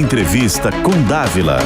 Entrevista com Dávila.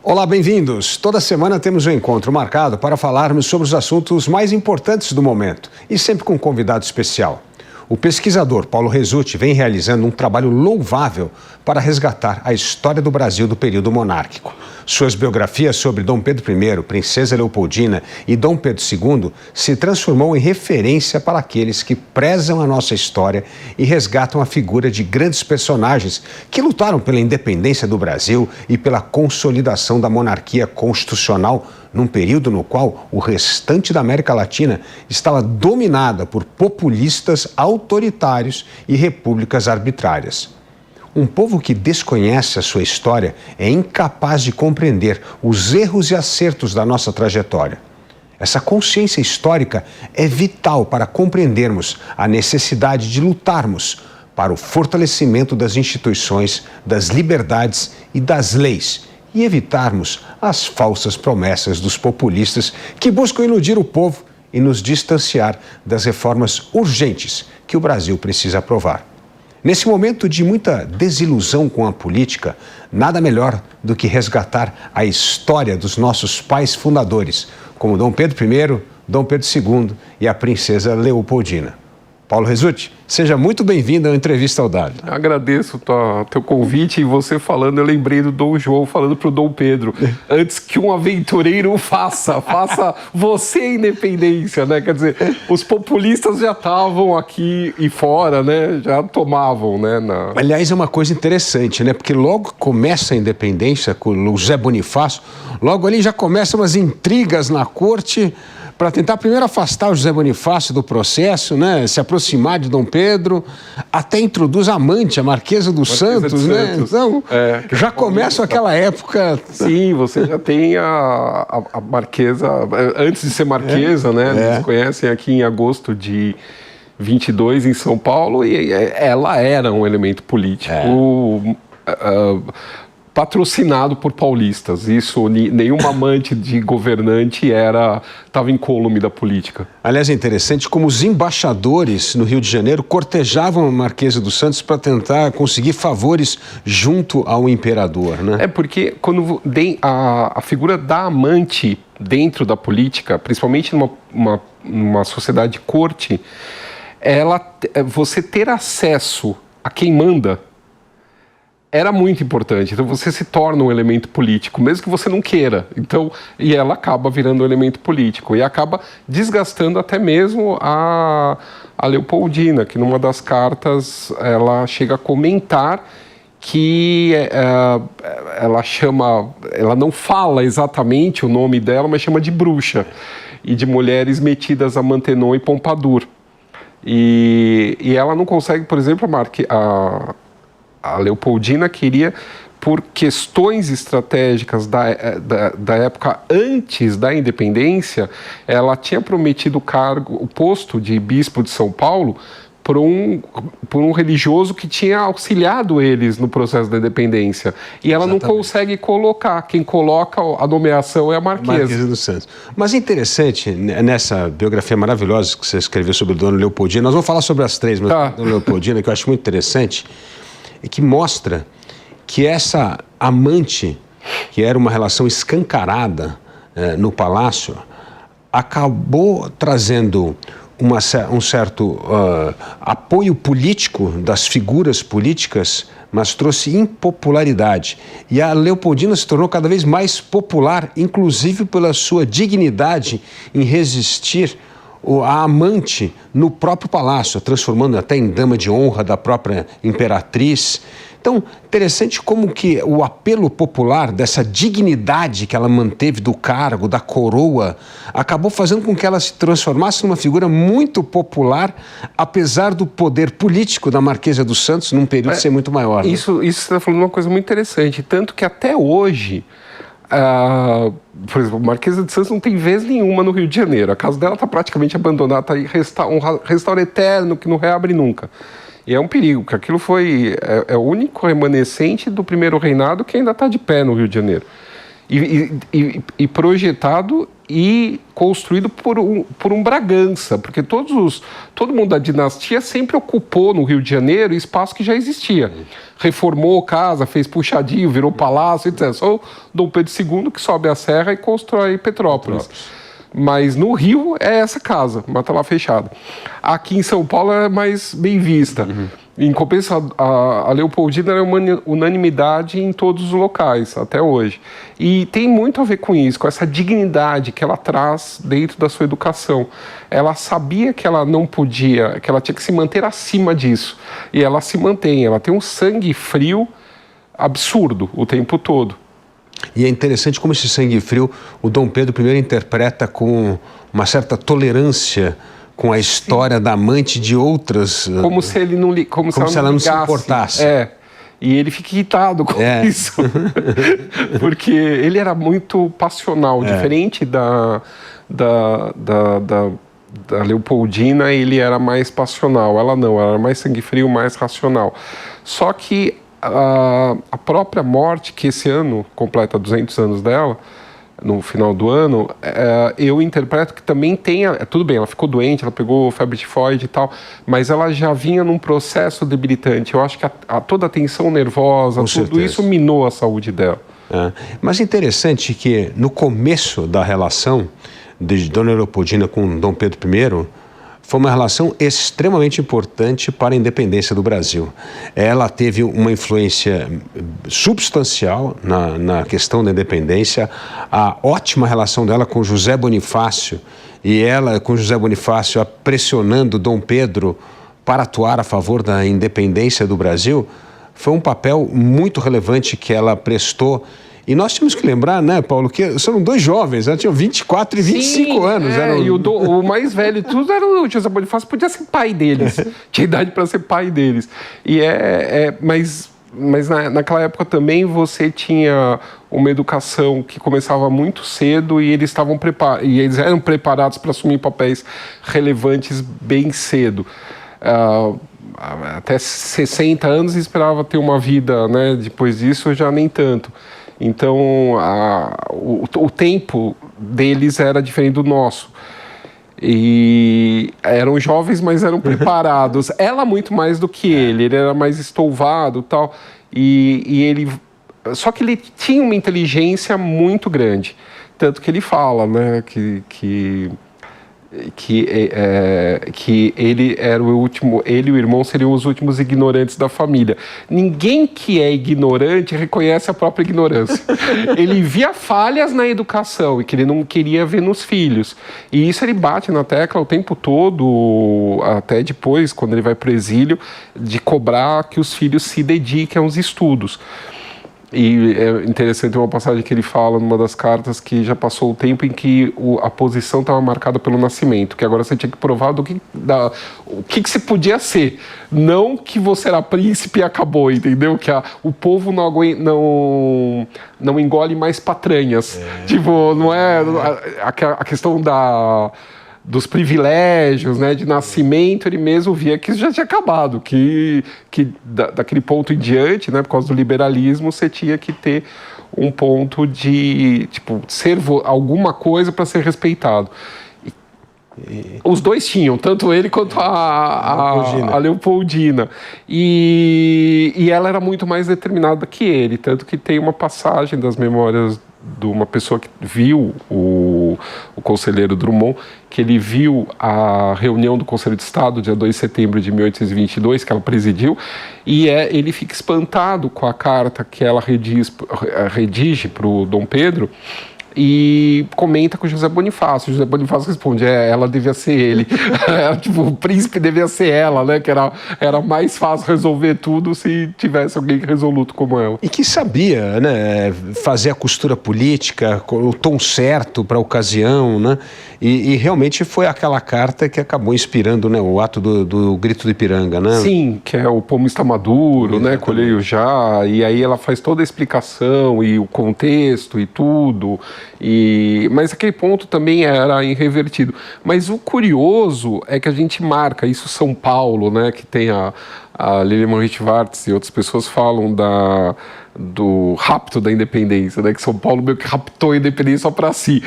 Olá, bem-vindos. Toda semana temos um encontro marcado para falarmos sobre os assuntos mais importantes do momento e sempre com um convidado especial. O pesquisador Paulo Rezzutti vem realizando um trabalho louvável para resgatar a história do Brasil do período monárquico. Suas biografias sobre Dom Pedro I, Princesa Leopoldina e Dom Pedro II se transformou em referência para aqueles que prezam a nossa história e resgatam a figura de grandes personagens que lutaram pela independência do Brasil e pela consolidação da monarquia constitucional num período no qual o restante da América Latina estava dominada por populistas autoritários e repúblicas arbitrárias. Um povo que desconhece a sua história é incapaz de compreender os erros e acertos da nossa trajetória. Essa consciência histórica é vital para compreendermos a necessidade de lutarmos para o fortalecimento das instituições, das liberdades e das leis e evitarmos as falsas promessas dos populistas que buscam iludir o povo e nos distanciar das reformas urgentes que o Brasil precisa aprovar. Nesse momento de muita desilusão com a política, nada melhor do que resgatar a história dos nossos pais fundadores, como Dom Pedro I, Dom Pedro II e a Princesa Leopoldina. Paulo Rezzutti, seja muito bem-vindo à Entrevista ao Dávila. Agradeço o teu convite e você falando, eu lembrei do Dom João falando para o Dom Pedro, antes que um aventureiro faça você a independência, né? Quer dizer, os populistas já estavam aqui e fora, né? Já tomavam, né? Aliás, é uma coisa interessante, né? Porque logo começa a independência com o José Bonifácio, logo ali já começam umas intrigas na corte para tentar primeiro afastar o José Bonifácio do processo, né? Se aproximar de Dom Pedro, até introduz a amante, a Marquesa dos Santos, né? Então, já começa aquela época. Sim, você já tem a Marquesa, antes de ser Marquesa, né? Eles conhecem aqui em agosto de 22 em São Paulo e ela era um elemento político patrocinado por paulistas. Isso, nenhuma amante de governante estava incólume da política. Aliás, é interessante como os embaixadores no Rio de Janeiro cortejavam a Marquesa dos Santos para tentar conseguir favores junto ao imperador, né? É porque quando a figura da amante dentro da política, principalmente numa sociedade de corte, você ter acesso a quem manda era muito importante. Então você se torna um elemento político, mesmo que você não queira. Então, e ela acaba virando um elemento político e acaba desgastando até mesmo a Leopoldina, que numa das cartas ela chega a comentar que ela não fala exatamente o nome dela, mas chama de bruxa e de mulheres metidas a Maintenon e Pompadour. E ela não consegue, por exemplo, a Leopoldina queria, por questões estratégicas da época antes da independência, ela tinha prometido o posto de bispo de São Paulo por um religioso que tinha auxiliado eles no processo da independência. E ela não consegue colocar. Quem coloca a nomeação é a Marquesa. Marquesa dos Santos. Mas é interessante, nessa biografia maravilhosa que você escreveu sobre Dona Leopoldina, nós vamos falar sobre as três, mas Dona Leopoldina, que eu acho muito interessante, e que mostra que essa amante, que era uma relação escancarada no palácio, acabou trazendo um certo apoio político das figuras políticas, mas trouxe impopularidade. E a Leopoldina se tornou cada vez mais popular, inclusive pela sua dignidade em resistir a amante no próprio palácio, transformando até em dama de honra da própria imperatriz. Então, interessante como que o apelo popular dessa dignidade que ela manteve do cargo, da coroa, acabou fazendo com que ela se transformasse numa figura muito popular, apesar do poder político da Marquesa dos Santos num período ser muito maior. Isso você está falando uma coisa muito interessante, tanto que até hoje por exemplo, a Marquesa de Santos não tem vez nenhuma no Rio de Janeiro. A casa dela está praticamente abandonada, está aí um restaurante eterno que não reabre nunca. E é um perigo, porque aquilo é o único remanescente do primeiro reinado que ainda está de pé no Rio de Janeiro. E projetado e construído por um Bragança, porque todo mundo da dinastia sempre ocupou no Rio de Janeiro espaço que já existia. Reformou casa, fez puxadinho, virou palácio, etc. Só o Dom Pedro II que sobe a serra e constrói Petrópolis. Mas no Rio é essa casa, mas tá lá fechada. Aqui em São Paulo é mais bem vista. Em compensação, a Leopoldina é uma unanimidade em todos os locais, até hoje. E tem muito a ver com isso, com essa dignidade que ela traz dentro da sua educação. Ela sabia que ela não podia, que ela tinha que se manter acima disso. E ela se mantém, ela tem um sangue frio absurdo o tempo todo. E é interessante como esse sangue frio o Dom Pedro I interpreta com uma certa tolerância com a história da amante de outras... Como se ele não como se ela não se importasse. E ele fica irritado com isso. Porque ele era muito passional, diferente da Leopoldina, ele era mais passional. Ela não, ela era mais sangue frio, mais racional. Só que a própria morte, que esse ano completa 200 anos dela, no final do ano, eu interpreto que também tenha... Tudo bem, ela ficou doente, ela pegou febre tifoide e tal, mas ela já vinha num processo debilitante. Eu acho que toda a tensão nervosa, tudo isso minou a saúde dela. Mas interessante que no começo da relação de Dona Leopoldina com Dom Pedro I, foi uma relação extremamente importante para a independência do Brasil. Ela teve uma influência substancial na questão da independência, a ótima relação dela com José Bonifácio, e ela com José Bonifácio pressionando Dom Pedro para atuar a favor da independência do Brasil, foi um papel muito relevante que ela prestou. E nós temos que lembrar, né, Paulo, que são dois jovens, né? Tinham 24 e 25 anos. E o mais velho de tudo era o José Bonifácio, podia ser pai deles. Tinha idade para ser pai deles. Mas naquela época também você tinha uma educação que começava muito cedo e eles eram preparados para assumir papéis relevantes bem cedo. Até 60 anos esperava ter uma vida, né? Depois disso já nem tanto. Então, o tempo deles era diferente do nosso. E eram jovens, mas eram preparados. Ela muito mais do que ele era mais estouvado e tal. Só que ele tinha uma inteligência muito grande. Tanto que ele fala, né, que ele era o último, ele e o irmão seriam os últimos ignorantes da família. Ninguém que é ignorante reconhece a própria ignorância. Ele via falhas na educação e que ele não queria ver nos filhos. E isso ele bate na tecla o tempo todo, até depois, quando ele vai para o exílio, de cobrar que os filhos se dediquem aos estudos. E é interessante uma passagem que ele fala numa das cartas que já passou o tempo em que a posição estava marcada pelo nascimento, que agora você tinha que provar o que você podia ser, não que você era príncipe e acabou, entendeu? Que o povo não engole mais patranhas. Tipo, não é a questão dos privilégios, né, de nascimento, ele mesmo via que isso já tinha acabado, que daquele ponto em diante, né, por causa do liberalismo, você tinha que ter um ponto de, tipo, ser alguma coisa para ser respeitado. Os dois tinham, tanto ele quanto a Leopoldina. E ela era muito mais determinada que ele, tanto que tem uma passagem das memórias de uma pessoa que viu o conselheiro Drummond, que ele viu a reunião do Conselho de Estado, dia 2 de setembro de 1822, que ela presidiu, e ele fica espantado com a carta que ela redige para o Dom Pedro, e comenta com José Bonifácio. José Bonifácio responde, ela devia ser ele. Tipo, o príncipe devia ser ela, né? Que era mais fácil resolver tudo se tivesse alguém resoluto como ela. E que sabia, né, fazer a costura política, o tom certo para a ocasião, né? E realmente foi aquela carta que acabou inspirando, né, o ato do Grito do Ipiranga, né? Sim, que é o pomo está maduro, né? Colhei-o já. E aí ela faz toda a explicação e o contexto e tudo. Mas aquele ponto também era irrevertido. Mas o curioso é que a gente marca isso São Paulo, né, que tem a Lilian Schwartz e outras pessoas falam do rapto da independência, né? Que São Paulo meio que raptou a independência só para si.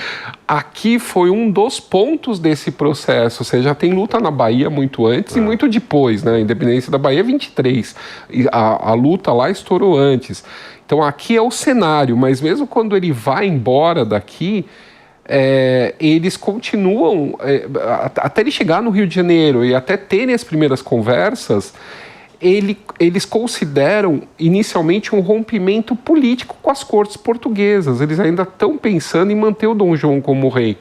Aqui foi um dos pontos desse processo, ou seja, já tem luta na Bahia muito antes e muito depois, né? A independência da Bahia é 23, e a luta lá estourou antes. Então aqui é o cenário, mas mesmo quando ele vai embora daqui, eles continuam, até ele chegar no Rio de Janeiro e até terem as primeiras conversas, eles consideram inicialmente um rompimento político com as cortes portuguesas. Eles ainda estão pensando em manter o Dom João como rei.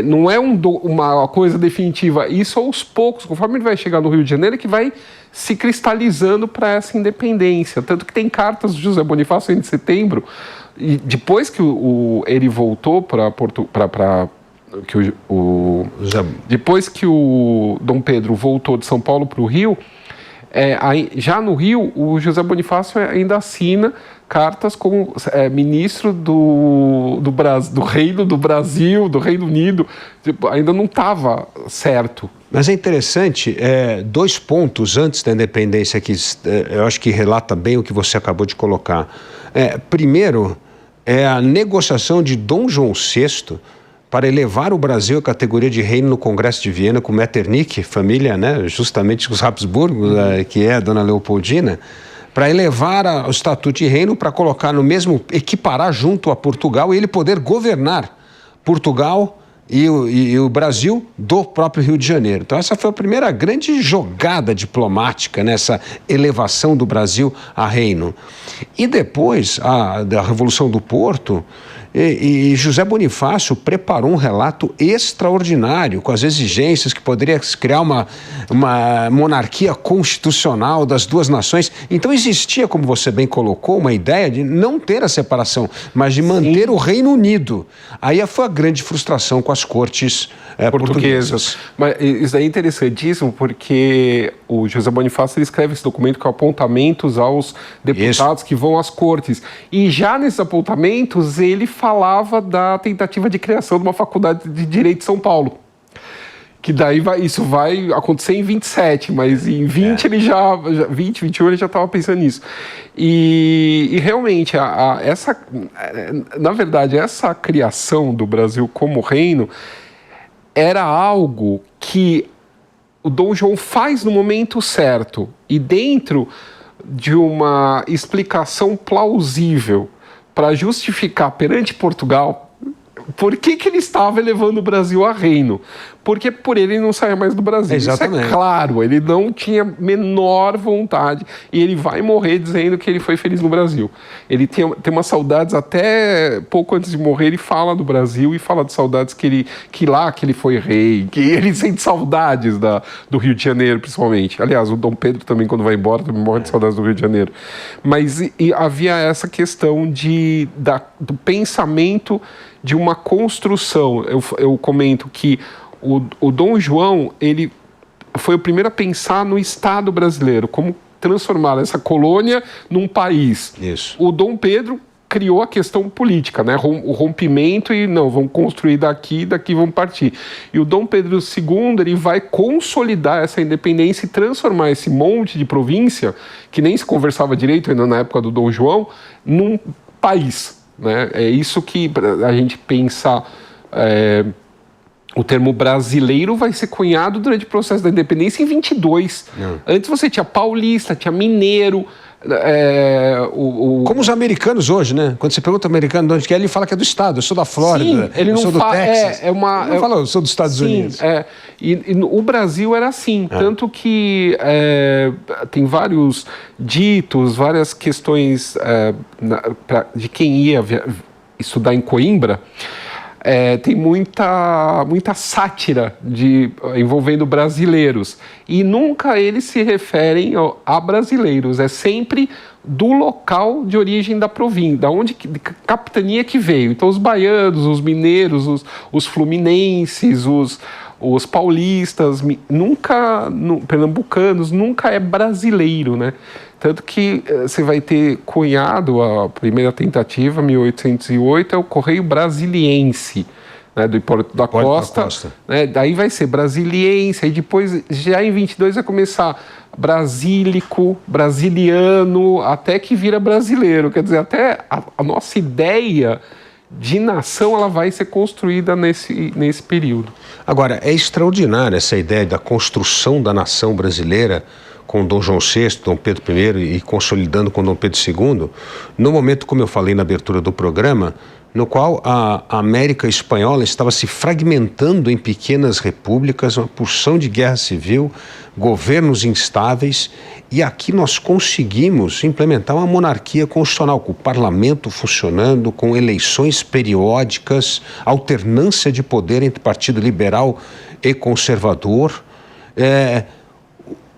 Não é uma coisa definitiva. Isso aos poucos, conforme ele vai chegar no Rio de Janeiro, é que vai se cristalizando para essa independência. Tanto que tem cartas de José Bonifácio em setembro, e depois que ele voltou depois que o Dom Pedro voltou de São Paulo para o Rio, já no Rio, o José Bonifácio ainda assina cartas como ministro do Reino do Brasil, do Reino Unido. Tipo, ainda não estava certo. Mas é interessante, 2 pontos antes da independência que eu acho que relata bem o que você acabou de colocar. Primeiro, é a negociação de Dom João VI para elevar o Brasil à categoria de reino no Congresso de Viena com Metternich, família, né, justamente os Habsburgos, que é a Dona Leopoldina, para elevar o estatuto de reino, para colocar no mesmo, equiparar junto a Portugal e ele poder governar Portugal e o Brasil do próprio Rio de Janeiro. Então essa foi a primeira grande jogada diplomática nessa elevação do Brasil a reino. E depois da Revolução do Porto, e José Bonifácio preparou um relato extraordinário com as exigências que poderia criar uma monarquia constitucional das 2 nações. Então existia, como você bem colocou, uma ideia de não ter a separação, mas de manter o Reino Unido. Aí foi a grande frustração com as cortes portuguesas. Mas isso aí é interessantíssimo, porque o José Bonifácio ele escreve esse documento com apontamentos aos deputados que vão às cortes. E já nesses apontamentos ele falava da tentativa de criação de uma faculdade de Direito de São Paulo. Que daí isso vai acontecer em 27, mas em 20 ele 21 ele já estava pensando nisso. E realmente, na verdade, essa criação do Brasil como reino era algo que o Dom João faz no momento certo e dentro de uma explicação plausível para justificar perante Portugal por que ele estava elevando o Brasil a reino. Porque por ele não saia mais do Brasil. Exatamente. Isso é claro, ele não tinha menor vontade e ele vai morrer dizendo que ele foi feliz no Brasil. Ele tem umas saudades, até pouco antes de morrer ele fala do Brasil e fala de saudades que ele foi rei, que ele sente saudades do Rio de Janeiro, principalmente. Aliás, o Dom Pedro também, quando vai embora, também morre de saudades do Rio de Janeiro. Mas havia essa questão do pensamento de uma construção. Eu comento que o Dom João, ele foi o primeiro a pensar no Estado brasileiro, como transformar essa colônia num país. Isso. O Dom Pedro criou a questão política, né? O rompimento e vamos construir daqui vamos partir. E o Dom Pedro II, ele vai consolidar essa independência e transformar esse monte de província, que nem se conversava direito ainda na época do Dom João, num país, né? É isso que a gente pensa... O termo brasileiro vai ser cunhado durante o processo da independência em 22. Antes você tinha paulista, tinha mineiro. Como os americanos hoje, né? Quando você pergunta ao americano de onde que é, ele fala que é do estado. Eu sou da Flórida, ele eu sou do Texas. Ele não fala, eu sou dos Estados Unidos. E o Brasil era assim. Tanto que tem vários ditos, várias questões de quem ia estudar em Coimbra. Tem muita sátira envolvendo brasileiros. E nunca eles se referem a brasileiros. É sempre do local de origem da província, da capitania que veio. Então, os baianos, os mineiros, os fluminenses, os paulistas, pernambucanos, nunca é brasileiro, né? Tanto que você vai ter cunhado a primeira tentativa, 1808, é o Correio Brasiliense, né, do Hipólito da Costa. Né, daí vai ser brasiliense, aí depois, já em 22, vai começar brasílico, brasiliano, até que vira brasileiro. Quer dizer, até a nossa ideia de nação ela vai ser construída nesse período. Agora, é extraordinária essa ideia da construção da nação brasileira com Dom João VI, Dom Pedro I e consolidando com Dom Pedro II, no momento, como eu falei na abertura do programa, no qual a América Espanhola estava se fragmentando em pequenas repúblicas, uma porção de guerra civil, governos instáveis, e aqui nós conseguimos implementar uma monarquia constitucional, com o parlamento funcionando, com eleições periódicas, alternância de poder entre partido liberal e conservador.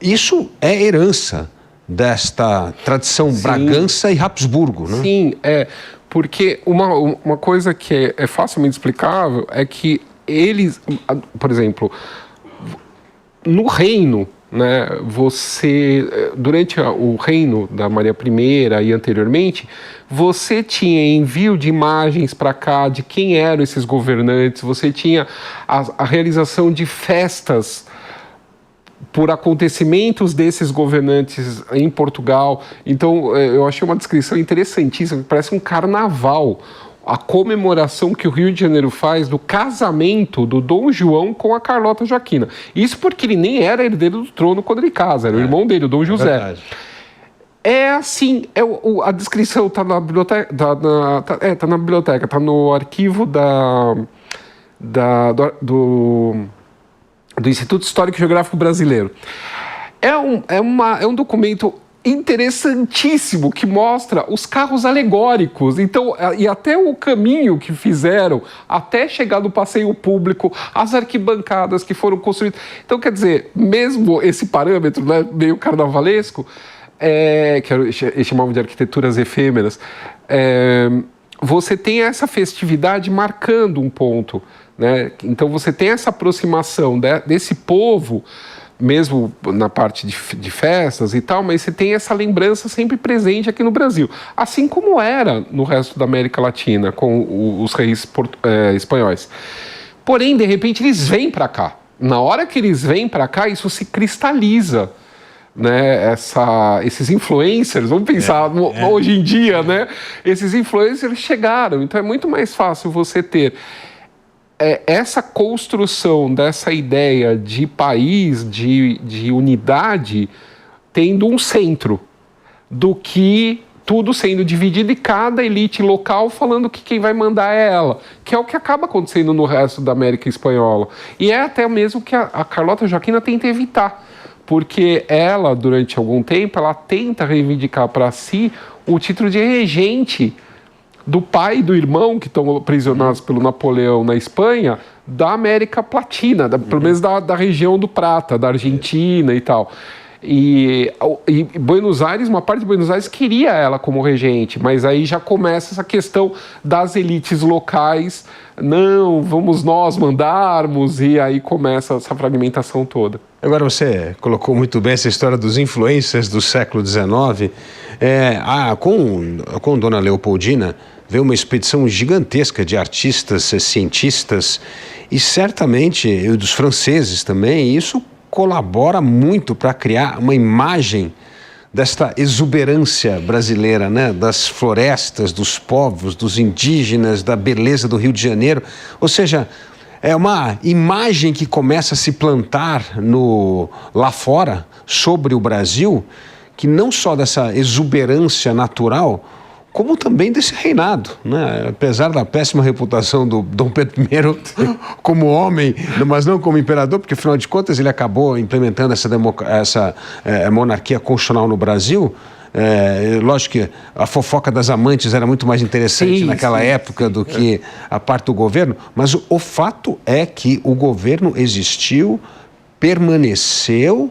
Isso é herança desta tradição Bragança e Habsburgo, né? Sim, porque uma coisa que é facilmente explicável é que eles, por exemplo, no reino, né, durante o reino da Maria I e anteriormente, você tinha envio de imagens para cá de quem eram esses governantes, você tinha a realização de festas por acontecimentos desses governantes em Portugal. Então, eu achei uma descrição interessantíssima, que parece um carnaval, a comemoração que o Rio de Janeiro faz do casamento do Dom João com a Carlota Joaquina. Isso porque ele nem era herdeiro do trono quando ele casa, era o irmão dele, o Dom José. Verdade. É assim, a descrição está na biblioteca, tá na biblioteca, está no arquivo do Instituto Histórico e Geográfico Brasileiro. É um documento interessantíssimo que mostra os carros alegóricos, então, e até o caminho que fizeram até chegar no passeio público, as arquibancadas que foram construídas. Então, quer dizer, mesmo esse parâmetro, né, meio carnavalesco, que eles chamavam de arquiteturas efêmeras, você tem essa festividade marcando um ponto, né? Então você tem essa aproximação desse povo, mesmo na parte de festas e tal, mas você tem essa lembrança sempre presente aqui no Brasil, assim como era no resto da América Latina com os reis espanhóis. Porém, de repente, eles vêm para cá. Na hora que eles vêm para cá, isso se cristaliza, né? Esses influencers, vamos pensar hoje em dia, né? Esses influencers chegaram, então é muito mais fácil você ter essa construção dessa ideia de país, de unidade, tendo um centro, do que tudo sendo dividido e cada elite local falando que quem vai mandar é ela, que é o que acaba acontecendo no resto da América Espanhola. E é até mesmo que a Carlota Joaquina tenta evitar, porque ela, durante algum tempo, ela tenta reivindicar para si o título de regente do pai e do irmão que estão aprisionados pelo Napoleão na Espanha, da América Latina, pelo menos da região do Prata, da Argentina e tal. E Buenos Aires, uma parte de Buenos Aires queria ela como regente, mas aí já começa essa questão das elites locais, não, vamos nós mandarmos, e aí começa essa fragmentação toda. Agora você colocou muito bem essa história dos influencers do século XIX. Com Dona Leopoldina veio uma expedição gigantesca de artistas, cientistas e certamente dos franceses também, e isso colabora muito para criar uma imagem desta exuberância brasileira, né? Das florestas, dos povos, dos indígenas, da beleza do Rio de Janeiro. Ou seja, é uma imagem que começa a se plantar lá fora, sobre o Brasil, que não só dessa exuberância natural, como também desse reinado, né? Apesar da péssima reputação do Dom Pedro I como homem, mas não como imperador, porque afinal de contas ele acabou implementando essa monarquia constitucional no Brasil. Lógico que a fofoca das amantes era muito mais interessante naquela época do que a parte do governo, mas o fato é que o governo existiu, permaneceu.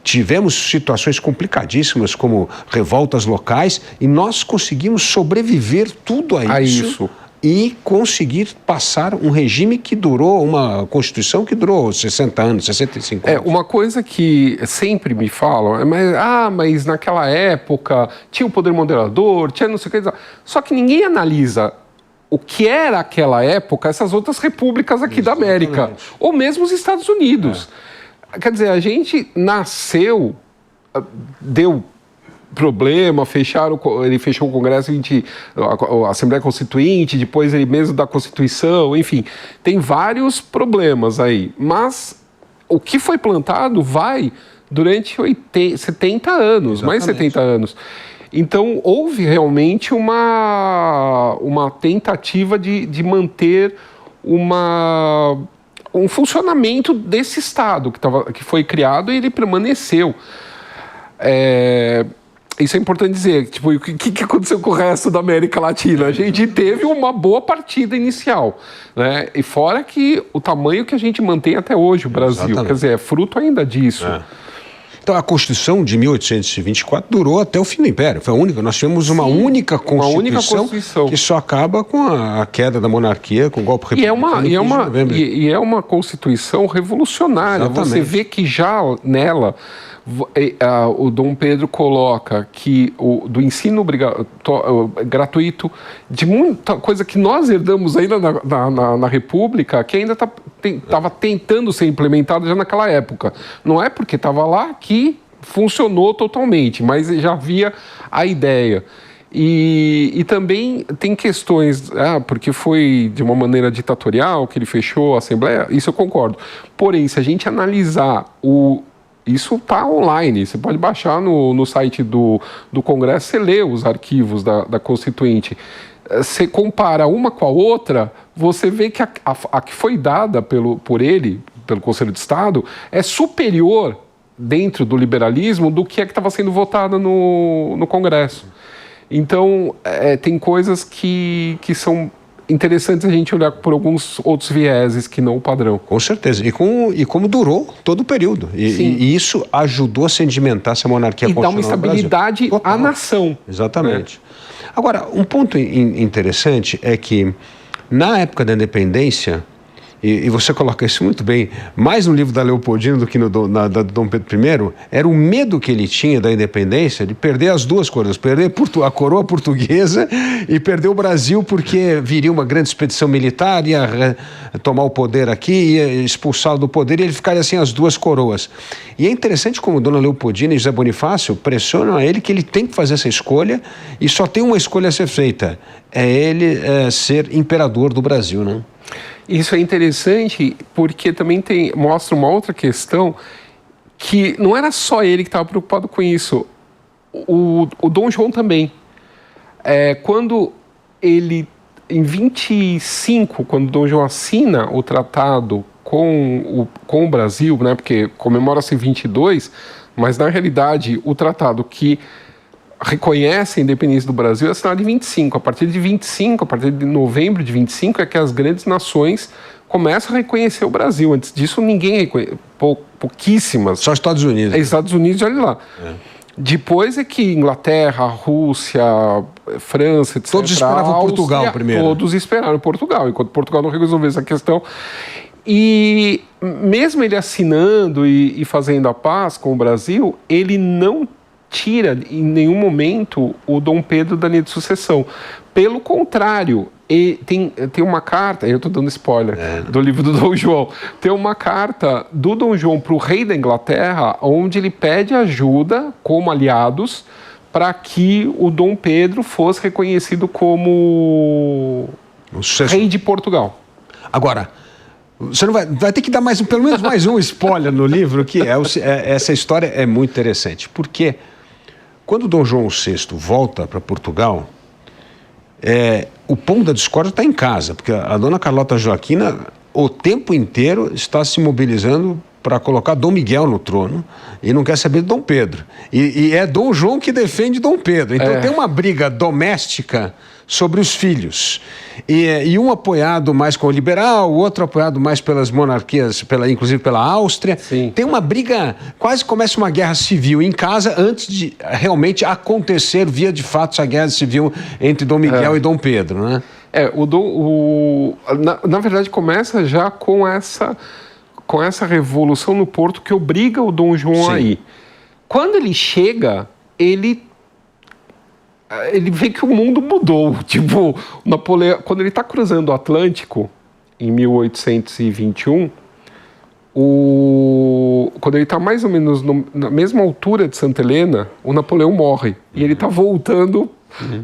Tivemos situações complicadíssimas, como revoltas locais, e nós conseguimos sobreviver tudo a isso e conseguir passar um regime que durou, uma Constituição que durou 60 anos, 65 anos. Uma coisa que sempre me falam é, mas naquela época tinha o poder moderador, tinha não sei o que. Só que ninguém analisa o que era aquela época essas outras repúblicas aqui da América, ou mesmo os Estados Unidos. Quer dizer, a gente nasceu, deu problema, ele fechou o Congresso, a Assembleia Constituinte, depois ele mesmo da Constituição, enfim, tem vários problemas aí, mas o que foi plantado vai durante 70 anos, Exatamente. mais 70 anos. Então, houve realmente uma tentativa de manter um funcionamento desse Estado que foi criado e ele permaneceu. Isso é importante dizer. Tipo, o que aconteceu com o resto da América Latina? A gente teve uma boa partida inicial, né? E fora que o tamanho que a gente mantém até hoje, o Brasil. Exatamente. Quer dizer, é fruto ainda disso. Então, a Constituição de 1824 durou até o fim do Império. Foi a única. Nós tivemos uma única Constituição que só acaba com a queda da monarquia, com o golpe republicano. E é uma Constituição revolucionária. Exatamente. Você vê que já nela o Dom Pedro coloca que do ensino gratuito, de muita coisa que nós herdamos ainda na República, que ainda estava tentando ser implementada já naquela época. Não é porque estava lá que funcionou totalmente, mas já havia a ideia. E também tem questões, porque foi de uma maneira ditatorial que ele fechou a Assembleia, isso eu concordo. Porém, se a gente analisar isso está online, você pode baixar no site do Congresso, você lê os arquivos da Constituinte. Você compara uma com a outra, você vê que a que foi dada por ele, pelo Conselho de Estado, é superior dentro do liberalismo do que estava sendo votada no Congresso. Então, tem coisas que são interessantes a gente olhar por alguns outros vieses que não o padrão. Com certeza. E como durou todo o período. E isso ajudou a sedimentar essa monarquia constitucional. E dá uma estabilidade à nação. Exatamente. Agora, um ponto interessante é que, na época da independência, e você coloca isso muito bem, mais no livro da Leopoldina do que da do Dom Pedro I, era o medo que ele tinha da independência de perder as duas coroas, perder a coroa portuguesa e perder o Brasil, porque viria uma grande expedição militar, ia tomar o poder aqui, ia expulsá-lo do poder e ele ficaria sem as duas coroas. E é interessante como Dona Leopoldina e José Bonifácio pressionam a ele que ele tem que fazer essa escolha e só tem uma escolha a ser feita, é ele ser imperador do Brasil, né? Isso é interessante porque também mostra uma outra questão que não era só ele que estava preocupado com isso. O Dom João também. Quando ele, em 25, quando o Dom João assina o tratado com o Brasil, né, porque comemora-se em 22, mas na realidade o tratado que reconhece a independência do Brasil é assinado em 25. A partir de novembro de 25, é que as grandes nações começam a reconhecer o Brasil. Antes disso, ninguém reconhece, pouquíssimas. Só Estados Unidos. Estados Unidos, olha lá. Depois é que Inglaterra, Rússia, França, etc. Todos esperavam Portugal primeiro. Todos esperaram Portugal, enquanto Portugal não resolveu essa questão. E mesmo ele assinando e fazendo a paz com o Brasil, ele não tira em nenhum momento o Dom Pedro da linha de sucessão. Pelo contrário, tem uma carta, eu estou dando spoiler do livro do Dom João, tem uma carta do Dom João para o rei da Inglaterra, onde ele pede ajuda como aliados para que o Dom Pedro fosse reconhecido como rei de Portugal. Agora, você não vai ter que dar pelo menos mais um spoiler no livro, que essa história é muito interessante, porque quando Dom João VI volta para Portugal, o ponto da discórdia está em casa, porque a dona Carlota Joaquina o tempo inteiro está se mobilizando para colocar Dom Miguel no trono e não quer saber de Dom Pedro. E é Dom João que defende Dom Pedro. Então tem uma briga doméstica sobre os filhos. E um apoiado mais com o liberal, o outro apoiado mais pelas monarquias, inclusive pela Áustria. Sim. Tem uma briga, quase começa uma guerra civil em casa antes de realmente acontecer, via de fato, essa guerra civil entre Dom Miguel e Dom Pedro, né? Na verdade, começa já com essa revolução no Porto que obriga o Dom João a ir. Quando ele chega, ele ele vê que o mundo mudou. Tipo, Napoleão, quando ele está cruzando o Atlântico, em 1821, quando ele está mais ou menos na mesma altura de Santa Helena, o Napoleão morre. E ele está voltando.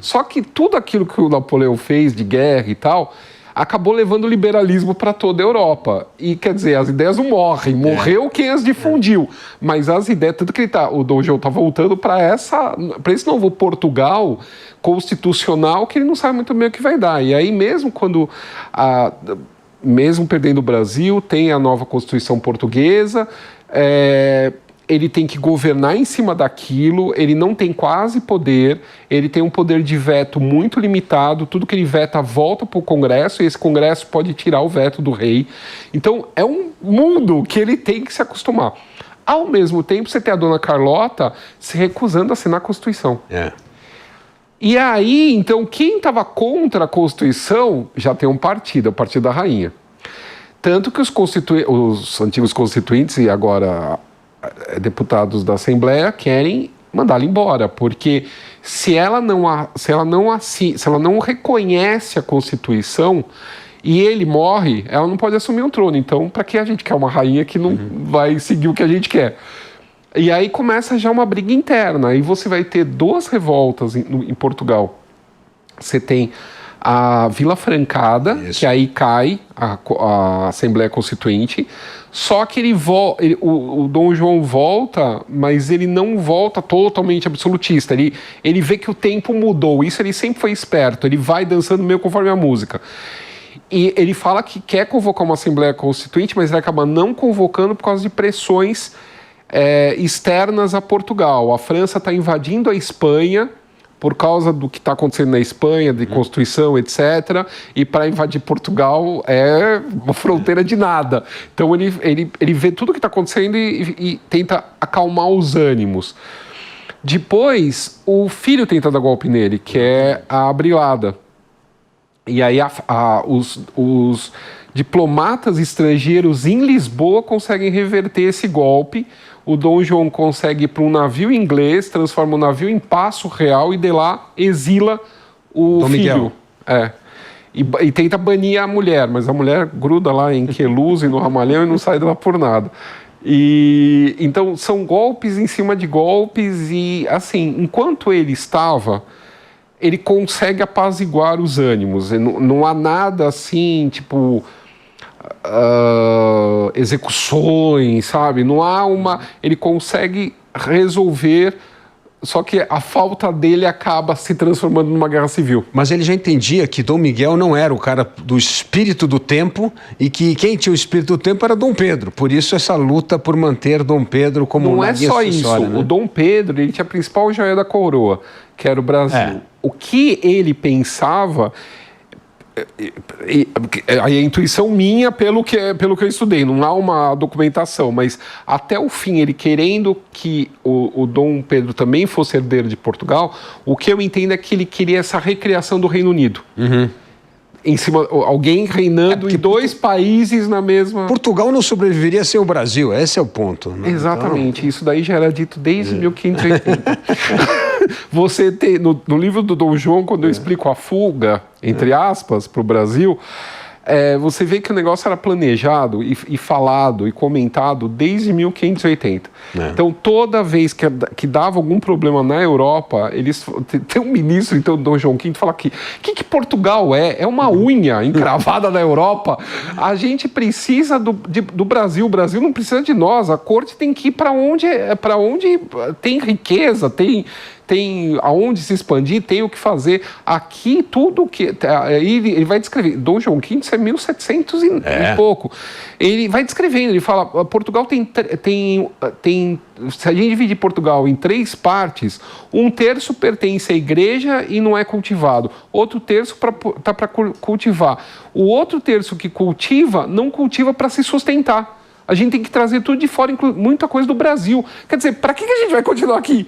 Só que tudo aquilo que o Napoleão fez de guerra e tal, acabou levando o liberalismo para toda a Europa. E, quer dizer, as ideias não morrem. Morreu quem as difundiu. Mas as ideias, tanto que o Dom João está voltando para esse novo Portugal constitucional que ele não sabe muito bem o que vai dar. E aí mesmo quando... mesmo perdendo o Brasil, tem a nova Constituição Portuguesa, ele tem que governar em cima daquilo, ele não tem quase poder, ele tem um poder de veto muito limitado, tudo que ele veta volta para o Congresso, e esse Congresso pode tirar o veto do rei. Então, é um mundo que ele tem que se acostumar. Ao mesmo tempo, você tem a dona Carlota se recusando a assinar a Constituição. E aí, então, quem estava contra a Constituição já tem um partido, é o Partido da Rainha. Tanto que os antigos constituintes e agora deputados da Assembleia querem mandá-la embora, porque se ela não reconhece a Constituição e ele morre, ela não pode assumir um trono. Então, para que a gente quer uma rainha que não vai seguir o que a gente quer? E aí começa já uma briga interna. Aí você vai ter duas revoltas em Portugal. Você tem a Vila Francada, que aí cai a Assembleia Constituinte. Só que o Dom João volta, mas ele não volta totalmente absolutista. Ele vê que o tempo mudou. Isso ele sempre foi esperto. Ele vai dançando meio conforme a música. E ele fala que quer convocar uma Assembleia Constituinte, mas ele acaba não convocando por causa de pressões externas a Portugal. A França está invadindo a Espanha por causa do que está acontecendo na Espanha, de Constituição, etc. E para invadir Portugal é uma fronteira de nada. Então ele vê tudo o que está acontecendo e tenta acalmar os ânimos. Depois, o filho tenta dar golpe nele, que é a Abrilhada. E aí os diplomatas estrangeiros em Lisboa conseguem reverter esse golpe. O Dom João consegue ir para um navio inglês, transforma o navio em Paço Real e de lá exila o Dom filho. Miguel. E tenta banir a mulher, mas a mulher gruda lá em Queluz e no Ramalhão e não sai de lá por nada. E então são golpes em cima de golpes e, assim, enquanto ele estava, ele consegue apaziguar os ânimos. Não há nada assim, tipo... execuções, sabe? Não há ele consegue resolver, só que a falta dele acaba se transformando numa guerra civil. Mas ele já entendia que Dom Miguel não era o cara do espírito do tempo e que quem tinha o espírito do tempo era Dom Pedro. Por isso essa luta por manter Dom Pedro como não é só isso, né? O Dom Pedro, ele tinha a principal joia da coroa, que era o Brasil. O que ele pensava... A intuição minha pelo que eu estudei, não há uma documentação, mas até o fim, ele querendo que o Dom Pedro também fosse herdeiro de Portugal, o que eu entendo é que ele queria essa recriação do Reino Unido. Em cima, alguém reinando em dois países na mesma... Portugal não sobreviveria sem o Brasil, esse é o ponto. Né? Exatamente, isso daí já era dito desde 1580. Você tem, no livro do Dom João, quando eu explico a fuga, entre aspas, para o Brasil, você vê que o negócio era planejado e falado e comentado desde 1580. Então, toda vez que dava algum problema na Europa, tem um ministro, então, Dom João V, fala que Portugal é uma unha encravada na Europa. A gente precisa do Brasil, o Brasil não precisa de nós, a corte tem que ir para onde tem riqueza, tem aonde se expandir, tem o que fazer. Aqui, tudo que... Ele vai descrever. Dom João V, isso é 1700 e pouco. Ele vai descrevendo, ele fala, Portugal tem... Se a gente dividir Portugal em 3 partes, 1/3 pertence à igreja e não é cultivado. Outro terço está para cultivar. O outro terço que cultiva, não cultiva para se sustentar. A gente tem que trazer tudo de fora, muita coisa do Brasil. Quer dizer, para que a gente vai continuar aqui?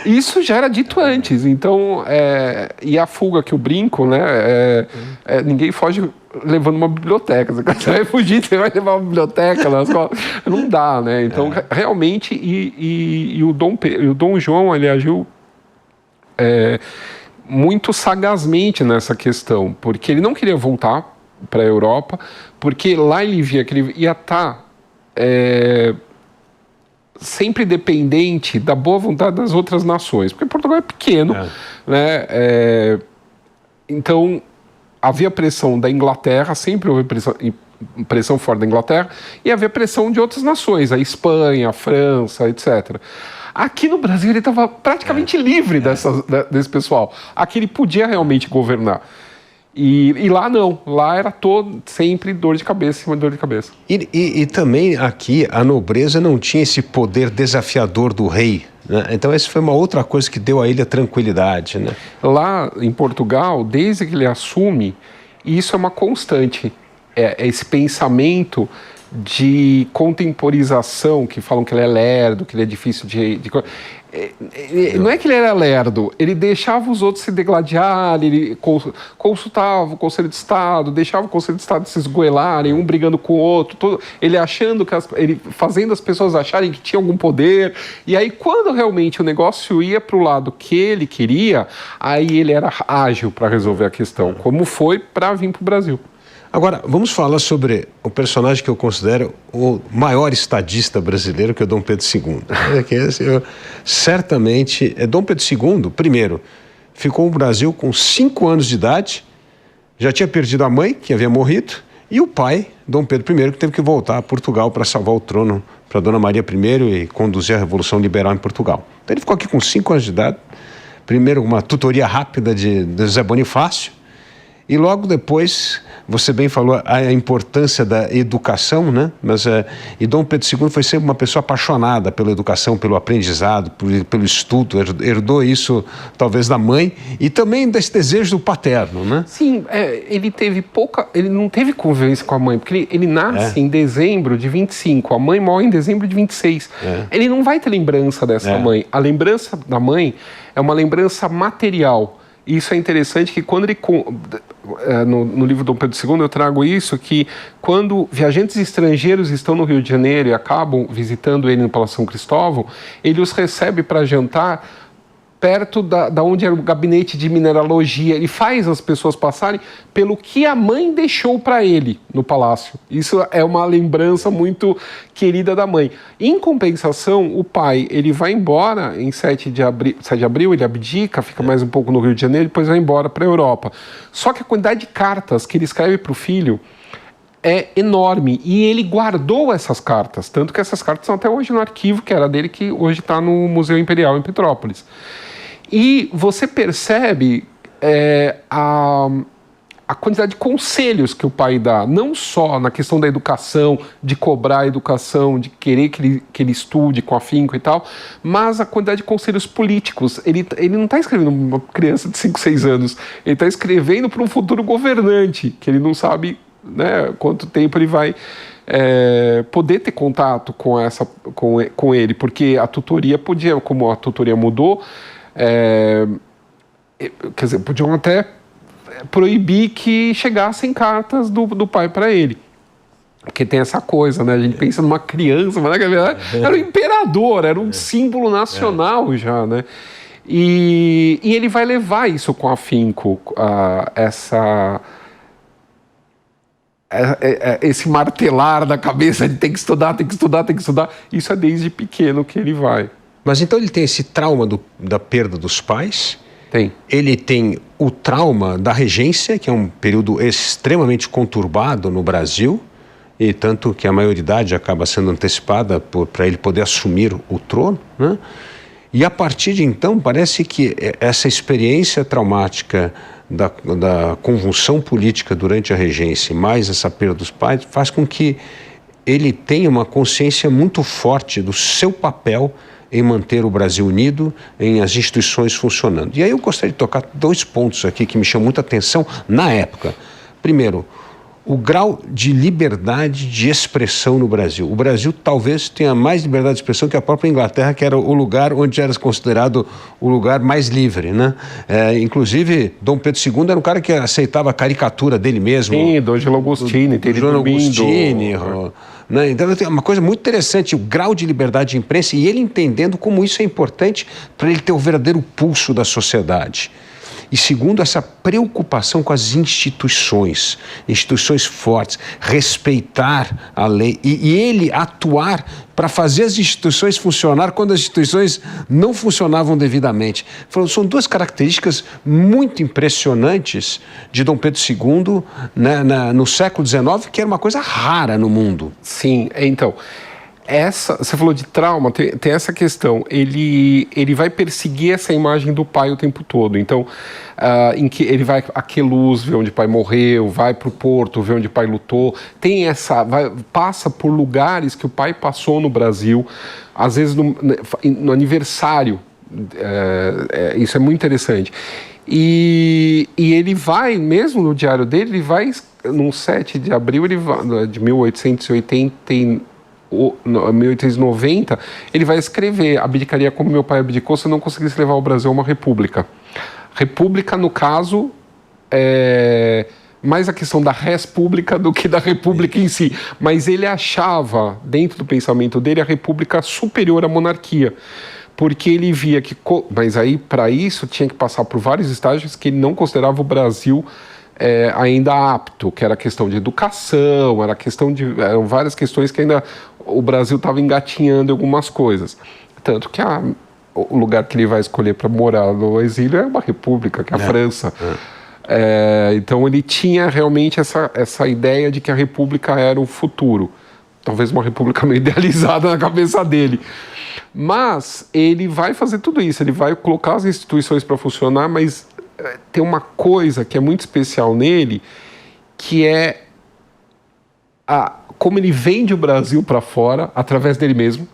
Isso já era dito antes. Então, e a fuga que eu brinco, né? Ninguém foge levando uma biblioteca. Você vai fugir, você vai levar uma biblioteca na escola. Não dá, né? Então, realmente, o Dom João, ele agiu muito sagazmente nessa questão, porque ele não queria voltar para a Europa, porque lá ele via que ele ia estar sempre dependente da boa vontade das outras nações, porque Portugal é pequeno, né? Então havia pressão da Inglaterra, sempre houve pressão fora da Inglaterra, e havia pressão de outras nações, a Espanha, a França, etc. Aqui no Brasil ele estava praticamente livre desse pessoal. Aqui ele podia realmente governar. E lá não, lá era sempre dor de cabeça em cima de dor de cabeça. E também aqui a nobreza não tinha esse poder desafiador do rei, né? Então essa foi uma outra coisa que deu a ele a tranquilidade, né? Lá em Portugal, desde que ele assume, isso é uma constante, é esse pensamento de contemporização, que falam que ele é lerdo, que ele é difícil não é que ele era lerdo, ele deixava os outros se degladiarem, ele consultava o Conselho de Estado, deixava o Conselho de Estado se esgoelarem, um brigando com o outro, ele achando ele fazendo as pessoas acharem que tinha algum poder, e aí quando realmente o negócio ia para o lado que ele queria, aí ele era ágil para resolver a questão, como foi para vir para o Brasil. Agora, vamos falar sobre o personagem que eu considero o maior estadista brasileiro, que é o Dom Pedro II. Certamente, Dom Pedro II, primeiro, ficou no Brasil com 5 anos de idade, já tinha perdido a mãe, que havia morrido, e o pai, Dom Pedro I, que teve que voltar a Portugal para salvar o trono para Dona Maria I e conduzir a Revolução Liberal em Portugal. Então ele ficou aqui com 5 anos de idade, primeiro uma tutoria rápida de José Bonifácio, e logo depois, você bem falou a importância da educação, né? E Dom Pedro II foi sempre uma pessoa apaixonada pela educação, pelo aprendizado, pelo estudo, herdou isso talvez da mãe e também desse desejo do paterno, né? Sim, ele não teve convivência com a mãe, porque ele nasce em dezembro de 25, a mãe morre em dezembro de 26. Ele não vai ter lembrança dessa mãe. A lembrança da mãe é uma lembrança material. Isso é interessante que quando ele... No livro Dom Pedro II eu trago isso, que quando viajantes estrangeiros estão no Rio de Janeiro e acabam visitando ele no Palácio São Cristóvão, ele os recebe para jantar perto da onde era o gabinete de mineralogia. Ele faz as pessoas passarem pelo que a mãe deixou para ele no palácio. Isso é uma lembrança muito querida da mãe. Em compensação, o pai, ele vai embora em 7 de abril, ele abdica, fica mais um pouco no Rio de Janeiro, depois vai embora para a Europa. Só que a quantidade de cartas que ele escreve para o filho é enorme, e ele guardou essas cartas, tanto que essas cartas estão até hoje no arquivo, que era dele, que hoje está no Museu Imperial em Petrópolis. E você percebe a quantidade de conselhos que o pai dá, não só na questão da educação, de cobrar a educação, de querer que ele estude com afinco e tal, mas a quantidade de conselhos políticos. Ele não está escrevendo para uma criança de 5, 6 anos, ele está escrevendo para um futuro governante, que ele não sabe, né, quanto tempo ele vai poder ter contato com ele, porque a tutoria podia, como a tutoria mudou, quer dizer, podiam até proibir que chegassem cartas do pai para ele. Porque tem essa coisa, né? A gente pensa numa criança, mas na verdade era o imperador, era um símbolo nacional já, né? E ele vai levar isso com afinco, esse martelar da cabeça de tem que estudar, tem que estudar, tem que estudar. Isso é desde pequeno que ele vai. Mas então ele tem esse trauma da perda dos pais. Tem. Ele tem o trauma da regência, que é um período extremamente conturbado no Brasil, e tanto que a maioridade acaba sendo antecipada para ele poder assumir o trono, né? E a partir de então, parece que essa experiência traumática da convulsão política durante a regência, mais essa perda dos pais, faz com que ele tenha uma consciência muito forte do seu papel em manter o Brasil unido, em as instituições funcionando. E aí eu gostaria de tocar 2 pontos aqui que me chamam muita atenção na época. Primeiro, o grau de liberdade de expressão no Brasil. O Brasil talvez tenha mais liberdade de expressão que a própria Inglaterra, que era o lugar onde era considerado o lugar mais livre, né? Inclusive, Dom Pedro II era um cara que aceitava a caricatura dele mesmo. Sim, do Angelo Agostini, do João Agostini, né? Então tem uma coisa muito interessante, o grau de liberdade de imprensa e ele entendendo como isso é importante para ele ter o verdadeiro pulso da sociedade. E segundo, essa preocupação com as instituições fortes, respeitar a lei e ele atuar para fazer as instituições funcionar quando as instituições não funcionavam devidamente. São duas características muito impressionantes de Dom Pedro II, né, no século XIX, que era uma coisa rara no mundo. Sim, então... você falou de trauma, tem essa questão. Ele vai perseguir essa imagem do pai o tempo todo. Então, em que ele vai a Queluz, ver onde o pai morreu, vai para o Porto, ver onde o pai lutou. Passa por lugares que o pai passou no Brasil, às vezes no aniversário. Isso é muito interessante. E ele vai, mesmo no diário dele, ele vai, no 7 de abril de 1890, ele vai escrever: abdicaria como meu pai abdicou se eu não conseguisse levar o Brasil a uma república. República, no caso, é mais a questão da res pública do que da república em si. Mas ele achava, dentro do pensamento dele, a república superior à monarquia. Porque ele via que... Mas aí, para isso, tinha que passar por vários estágios que ele não considerava o Brasil ainda apto, que era a questão de educação, eram várias questões que ainda o Brasil estava engatinhando em algumas coisas. Tanto que o lugar que ele vai escolher para morar no exílio é uma república, que é a França. Então ele tinha realmente essa ideia de que a república era o futuro. Talvez uma república meio idealizada na cabeça dele. Mas ele vai fazer tudo isso, ele vai colocar as instituições para funcionar, mas tem uma coisa que é muito especial nele, que é como ele vende o Brasil para fora, através dele mesmo.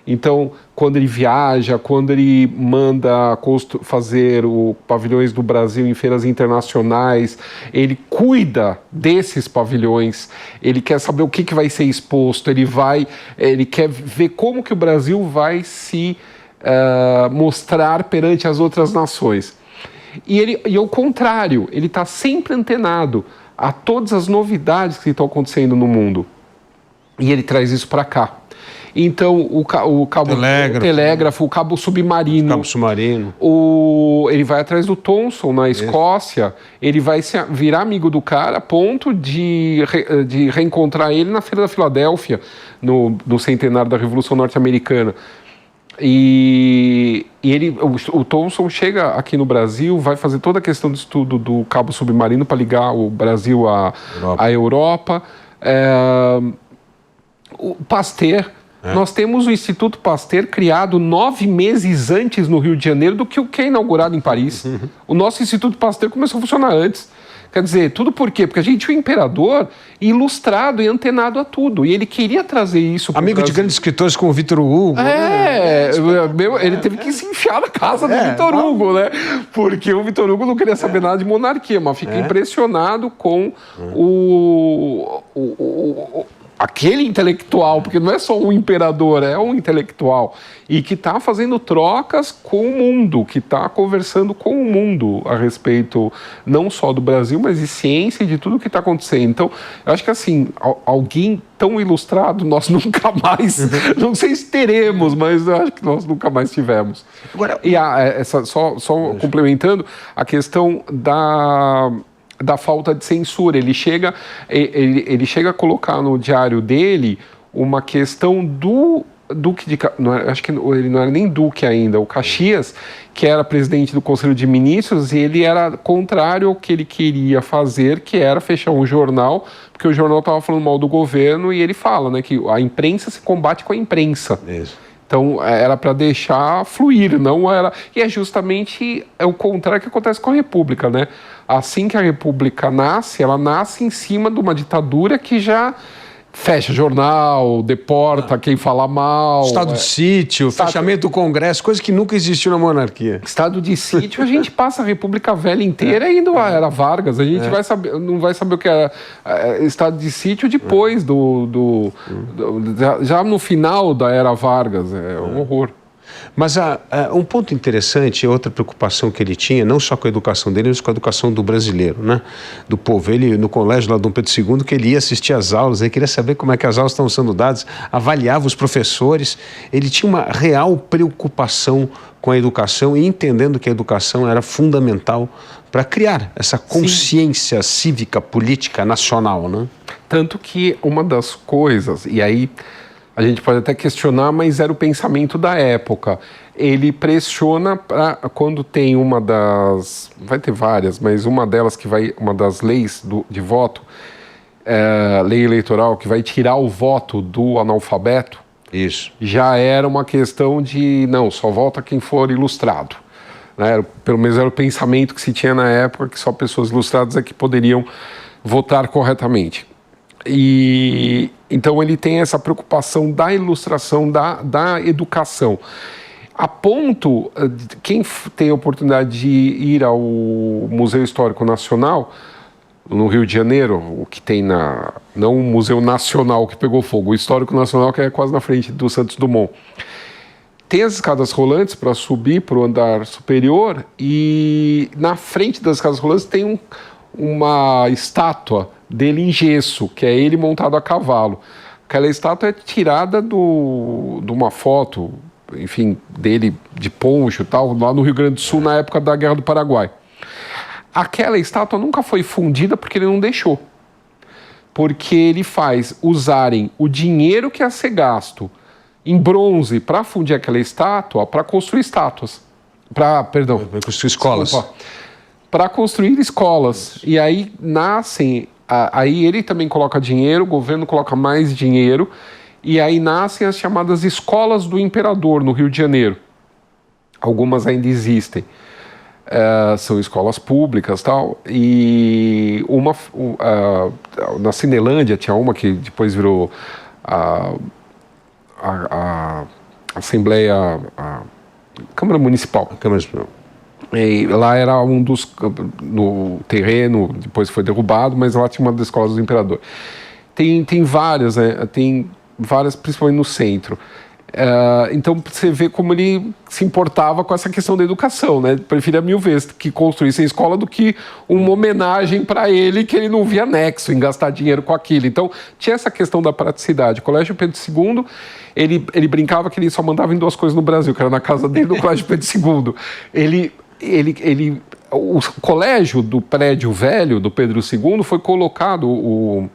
Então, quando ele viaja, quando ele manda fazer pavilhões do Brasil em feiras internacionais, ele cuida desses pavilhões, ele quer saber o que vai ser exposto, ele quer ver como que o Brasil vai se mostrar perante as outras nações. E ao contrário, ele está sempre antenado a todas as novidades que estão acontecendo no mundo. E ele traz isso para cá. Então, o cabo telégrafo, o cabo submarino. Ele vai atrás do Thomson, na Escócia. Ele vai virar amigo do cara a ponto de reencontrar ele na Feira da Filadélfia, no centenário da Revolução Norte-Americana. O Thomson chega aqui no Brasil, vai fazer toda a questão do estudo do cabo submarino para ligar o Brasil à Europa. O Pasteur, nós temos o Instituto Pasteur criado 9 meses antes no Rio de Janeiro do que o que é inaugurado em Paris. O nosso Instituto Pasteur começou a funcionar antes. Quer dizer, tudo por quê? Porque a gente tinha um imperador ilustrado e antenado a tudo. E ele queria trazer isso para o Amigo Brasil. de grandes escritores como o Vitor Hugo. Ele teve que se enfiar na casa do Vitor Hugo, né? Porque o Vitor Hugo não queria saber nada de monarquia, mas fica impressionado com aquele intelectual, porque não é só um imperador, é um intelectual, e que está fazendo trocas com o mundo, que está conversando com o mundo a respeito não só do Brasil, mas de ciência e de tudo que está acontecendo. Então, eu acho que assim, alguém tão ilustrado nós nunca mais, não sei se teremos, mas eu acho que nós nunca mais tivemos. Agora, e só complementando, a questão da falta de censura. Ele chega a colocar no diário dele uma questão do Duque de... acho que ele não era nem Duque ainda, o Caxias, que era presidente do Conselho de Ministros, e ele era contrário ao que ele queria fazer, que era fechar um jornal, porque o jornal estava falando mal do governo, e ele fala, né, que a imprensa se combate com a imprensa. Isso. Então, era para deixar fluir, não era... E é justamente o contrário que acontece com a República, né? Assim que a República nasce, ela nasce em cima de uma ditadura que já fecha jornal, deporta quem fala mal. Estado de sítio, fechamento do Congresso, coisa que nunca existiu na monarquia. Estado de sítio, a gente passa a República Velha inteira indo à Era Vargas. A gente não vai saber o que era estado de sítio depois já no final da Era Vargas. É um horror. Mas um ponto interessante, outra preocupação que ele tinha, não só com a educação dele, mas com a educação do brasileiro, né? Do povo. Ele, no colégio lá do Dom Pedro II, que ele ia assistir às aulas, ele queria saber como é que as aulas estão sendo dadas, avaliava os professores. Ele tinha uma real preocupação com a educação e entendendo que a educação era fundamental para criar essa consciência cívica, política, nacional, né? Tanto que uma das coisas, e aí a gente pode até questionar, mas era o pensamento da época. Ele pressiona para quando tem uma das... vai ter várias, mas uma delas que vai... uma das leis de voto, lei eleitoral, que vai tirar o voto do analfabeto. Isso. Já era uma questão de, não, só vota quem for ilustrado. Né? Pelo menos era o pensamento que se tinha na época, que só pessoas ilustradas é que poderiam votar corretamente. E então ele tem essa preocupação da ilustração, da educação. A ponto, quem tem a oportunidade de ir ao Museu Histórico Nacional, no Rio de Janeiro, o que tem não o Museu Nacional que pegou fogo, o Histórico Nacional, que é quase na frente do Santos Dumont. Tem as escadas rolantes para subir para o andar superior e na frente das escadas rolantes tem uma estátua dele em gesso, que é ele montado a cavalo. Aquela estátua é tirada de uma foto, enfim, dele de poncho e tal, lá no Rio Grande do Sul, na época da Guerra do Paraguai. Aquela estátua nunca foi fundida porque ele não deixou. Porque ele faz usarem o dinheiro que ia ser gasto em bronze para fundir aquela estátua, para construir estátuas. Para construir escolas. Para construir escolas. E aí nascem... Aí ele também coloca dinheiro, o governo coloca mais dinheiro, e aí nascem as chamadas escolas do imperador no Rio de Janeiro. Algumas ainda existem. São escolas públicas e tal, e na Cinelândia tinha uma que depois virou a Assembleia, a Câmara Municipal. E lá era no terreno, depois foi derrubado, mas lá tinha uma das escolas do imperador. Tem várias, né? Tem várias, principalmente no centro. Então você vê como ele se importava com essa questão da educação, né? Preferia 1000 vezes que construísse a escola do que uma homenagem para ele, que ele não via nexo em gastar dinheiro com aquilo. Então tinha essa questão da praticidade. O Colégio Pedro II, ele brincava que ele só mandava em 2 coisas no Brasil, que era na casa dele no Colégio Pedro II. O colégio do prédio velho do Pedro II foi colocado, o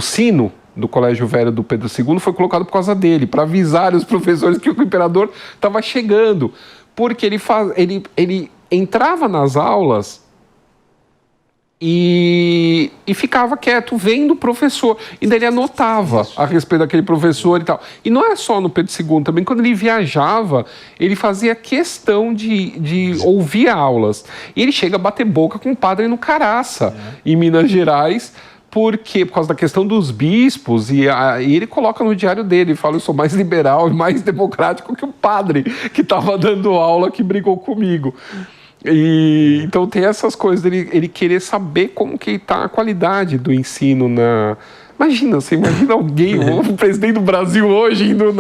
sino do Colégio Velho do Pedro II foi colocado por causa dele, para avisar os professores que o imperador estava chegando. Porque ele entrava nas aulas e ficava quieto vendo o professor. E daí ele anotava a respeito daquele professor e tal. E não é só no Pedro II, também quando ele viajava, ele fazia questão de ouvir aulas. E ele chega a bater boca com o padre no Caraça, em Minas Gerais, por causa da questão dos bispos, e ele coloca no diário dele, fala, eu sou mais liberal e mais democrático que o padre que estava dando aula, que brigou comigo. E então tem essas coisas, ele querer saber como que está a qualidade do ensino você imagina alguém, o presidente do Brasil hoje indo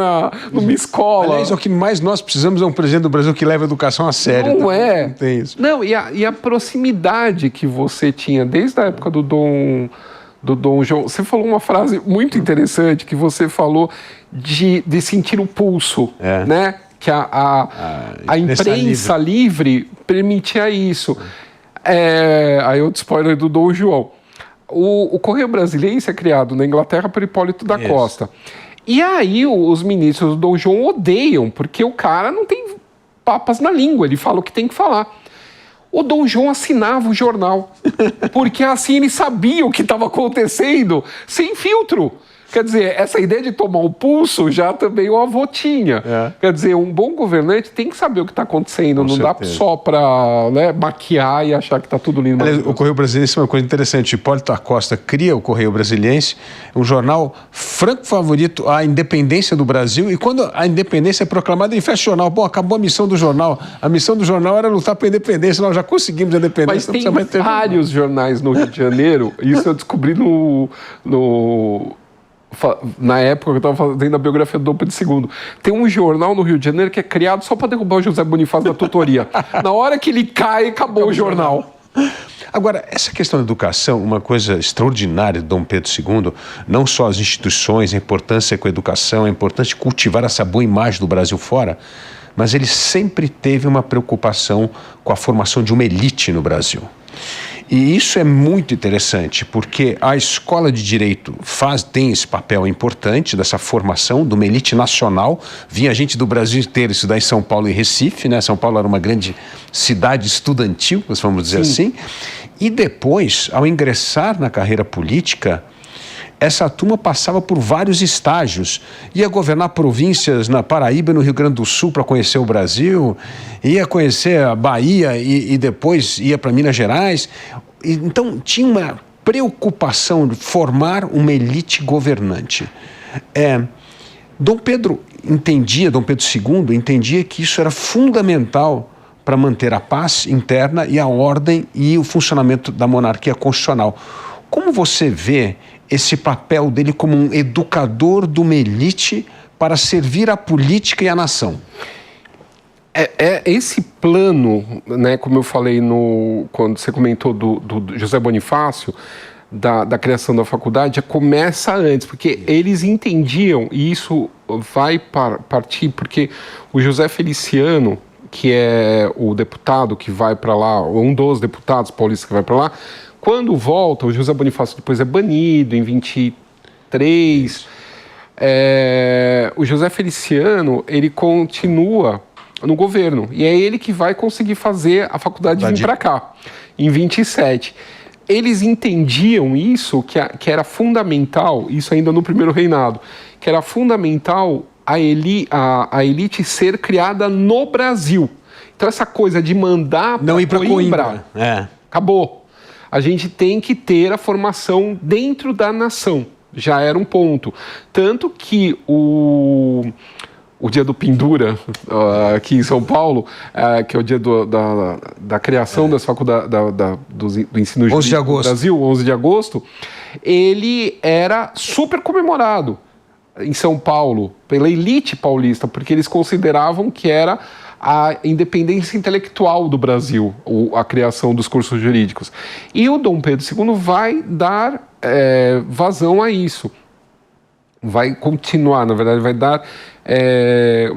numa escola. Aliás, o que mais nós precisamos é um presidente do Brasil que leva a educação a sério. Não é. Não tem isso. Não, e a proximidade que você tinha desde a época do Dom João. Você falou uma frase muito interessante, que você falou de sentir o pulso, né? Que a imprensa livre permitia isso. Aí outro spoiler do Dom João. O Correio Brasiliense é criado na Inglaterra por Hipólito da Costa. E aí os ministros do Dom João odeiam, porque o cara não tem papas na língua, ele fala o que tem que falar. O Dom João assinava o jornal, porque assim ele sabia o que estava acontecendo, sem filtro. Quer dizer, essa ideia de tomar o pulso já também o avô tinha. Quer dizer, um bom governante tem que saber o que está acontecendo, não dá só para maquiar e achar que está tudo lindo. Aliás, o Correio Brasiliense é uma coisa interessante. Hipólito da Costa cria o Correio Brasiliense, um jornal franco favorito à independência do Brasil, e quando a independência é proclamada, ele fecha o jornal. Bom, acabou a missão do jornal. A missão do jornal era lutar pela independência, nós já conseguimos a independência. Mas tem vários jornais no Rio de Janeiro, isso eu descobri na época que eu estava fazendo a biografia do Dom Pedro II, tem um jornal no Rio de Janeiro que é criado só para derrubar o José Bonifácio da tutoria. Na hora que ele cai, acabou o jornal. Agora, essa questão da educação, uma coisa extraordinária de Dom Pedro II, não só as instituições, a importância com a educação, é importante cultivar essa boa imagem do Brasil fora, mas ele sempre teve uma preocupação com a formação de uma elite no Brasil. E isso é muito interessante, porque a escola de direito tem esse papel importante dessa formação de uma elite nacional. Vinha gente do Brasil inteiro estudar em São Paulo e Recife, né? São Paulo era uma grande cidade estudantil, vamos dizer assim. E depois, ao ingressar na carreira política, essa turma passava por vários estágios, ia governar províncias na Paraíba e no Rio Grande do Sul para conhecer o Brasil, ia conhecer a Bahia e depois ia para Minas Gerais. Então tinha uma preocupação de formar uma elite governante. Dom Pedro II entendia que isso era fundamental para manter a paz interna e a ordem e o funcionamento da monarquia constitucional. Como você vê esse papel dele como um educador de uma elite para servir a política e a nação? Esse plano, né, como eu falei quando você comentou do José Bonifácio, da criação da faculdade, já começa antes, porque eles entendiam, e isso vai partir, porque o José Feliciano, que é o deputado que vai para lá, um dos deputados paulistas que vai para lá, quando volta, o José Bonifácio depois é banido em 23. O José Feliciano, ele continua no governo. E é ele que vai conseguir fazer a faculdade vir para cá, em 27. Eles entendiam isso, que era fundamental, isso ainda no primeiro reinado, que era fundamental a elite ser criada no Brasil. Então essa coisa de mandar não ir para Coimbra. Acabou. A gente tem que ter a formação dentro da nação. Já era um ponto. Tanto que o dia do Pendura, aqui em São Paulo, que é o dia da criação das faculdades do ensino jurídico no Brasil, 11 de agosto, ele era super comemorado em São Paulo, pela elite paulista, porque eles consideravam que era a independência intelectual do Brasil, a criação dos cursos jurídicos. E o Dom Pedro II vai dar vazão a isso. Vai continuar, na verdade, vai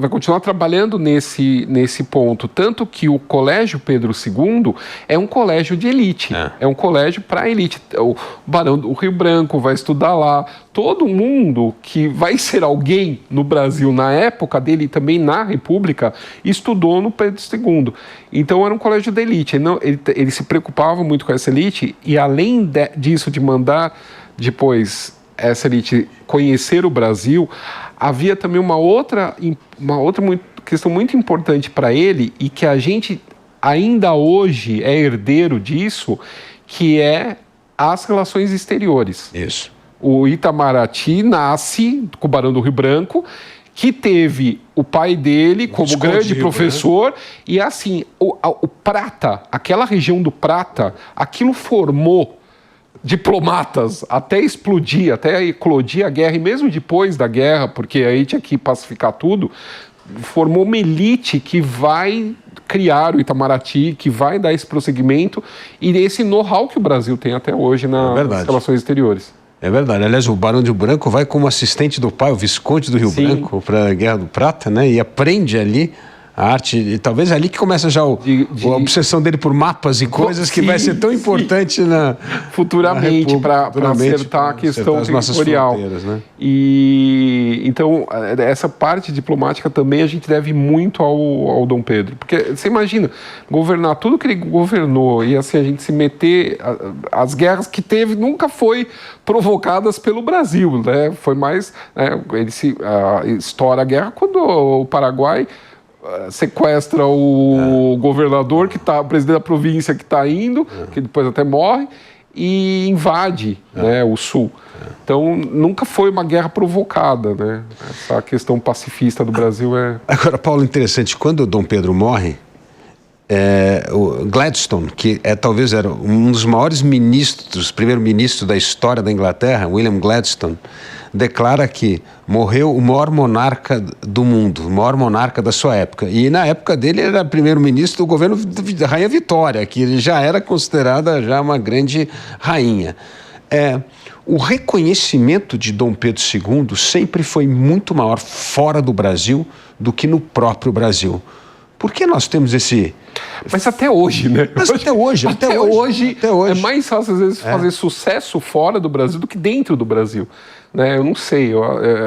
continuar trabalhando nesse ponto. Tanto que o Colégio Pedro II é um colégio de elite, é um colégio para elite. O Barão do Rio Branco vai estudar lá. Todo mundo que vai ser alguém no Brasil na época dele, também na República, estudou no Pedro II. Então era um colégio de elite. Ele se preocupava muito com essa elite e, além disso, de mandar depois essa elite conhecer o Brasil, havia também uma outra questão muito importante para ele, e que a gente ainda hoje é herdeiro disso, que é as relações exteriores. Isso. O Itamaraty nasce com o Barão do Rio Branco, que teve o pai dele como grande professor, e assim, o Prata, aquela região do Prata, aquilo formou diplomatas até explodir, até eclodir a guerra, e mesmo depois da guerra, porque aí tinha que pacificar tudo, formou uma elite que vai criar o Itamaraty, que vai dar esse prosseguimento e esse know-how que o Brasil tem até hoje nas relações exteriores. É verdade. Aliás, o Barão do Rio Branco vai como assistente do pai, o Visconde do Rio Branco, para a Guerra do Prata, né? E aprende ali a arte, e talvez é ali que começa já a obsessão dele por mapas e coisas, que vai ser tão importante futuramente para acertar a questão territorial. Né? E então essa parte diplomática também a gente deve muito ao Dom Pedro, porque você imagina governar tudo que ele governou, e assim a gente se meter, as guerras que teve nunca foi provocadas pelo Brasil, né? Foi mais, ele estoura a guerra quando o Paraguai sequestra o governador, o presidente da província que está indo, que depois até morre, e invade o sul. Então, nunca foi uma guerra provocada, né? Essa questão pacifista do Brasil é... Agora, Paulo, interessante, quando o Dom Pedro morre, o Gladstone, que talvez era um dos maiores ministros, primeiro-ministro da história da Inglaterra, William Gladstone, declara que morreu o maior monarca do mundo, o maior monarca da sua época. E na época dele ele era primeiro-ministro do governo da Rainha Vitória, que já era considerada já uma grande rainha. O reconhecimento de Dom Pedro II sempre foi muito maior fora do Brasil do que no próprio Brasil. Por que nós temos esse... Mas até hoje, né? Mas até hoje. É mais fácil, às vezes, fazer sucesso fora do Brasil do que dentro do Brasil. Né? Eu não sei,